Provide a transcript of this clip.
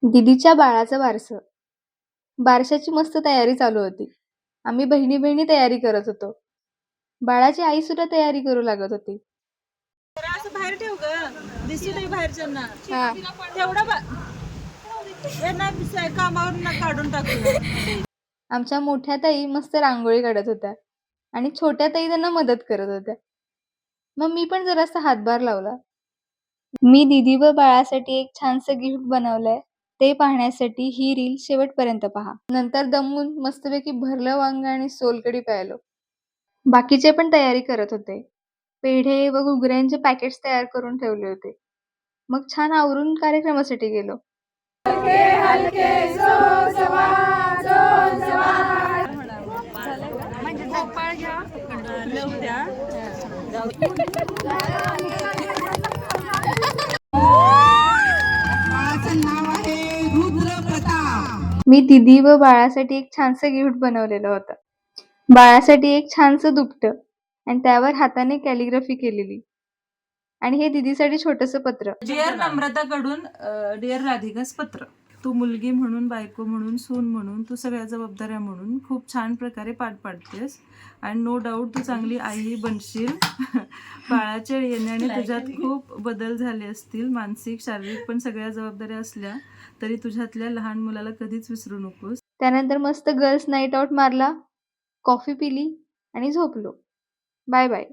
दीदीच्या बाळाचं बारसं. बारशाची मस्त तयारी चालू होती. आम्ही बहिणी-बहिणी तयारी करत होतो. बाळाची आई सुद्धा तयारी करू लागत होती. जरा असं बाहेर ठेव ग, दिसू दे बाहेरच्यांना. हां. तेवढा हे नाही दिसाय, कामावरून काढून टाकू. आमच्या मोठ्या ताई मस्त रांगोळी काढत होत्या आणि छोट्या ताई त्यांना मदत करत होत्या. मग मी पण जरासा हातभार लावला. मी दीदी व बाळासाठी एक छानसं गिफ्ट बनवलंय. ते पाहण्यासाठी ही रील शेवटपर्यंत पहा. नंतर दमून मस्तपैकी भरलं वांग आणि सोलकढी प्यायलो. बाकीचे पण तयारी करत होते. पेढे व घुगऱ्यांचे पॅकेट्स तयार करून ठेवले होते. मग छान आवरून कार्यक्रमासाठी गेलो. मी दीदी व बाळासाठी एक छानसं गिफ्ट बनवलेलं होतं. बाळासाठी एक छानसं दुपटं आणि त्यावर हाताने कॅलिग्राफी केलेली आणि हे दीदीसाठी छोटंसं पत्र. डिअर नम्रताकडून डिअर राधिकास पत्र. तू मुलगी म्हणून, बायको म्हणून, सून म्हणून, तू सगळ्या जबाबदाऱ्या म्हणून खूप छान प्रकारे पार पाडतेस आणि नो डाऊट तू चांगली आईही बनशील. बाळाच्या येण्याने तुझ्यात खूप बदल झाले असतील, मानसिक, शारीरिक, पण सगळ्या जबाबदाऱ्या असल्या तरी तुझ्यातल्या लहान मुलाला कधीच विसरू नकोस. त्यानंतर मस्त गर्ल्स नाईट आउट मारला, कॉफी पिली आणि झोपलो. Bye bye.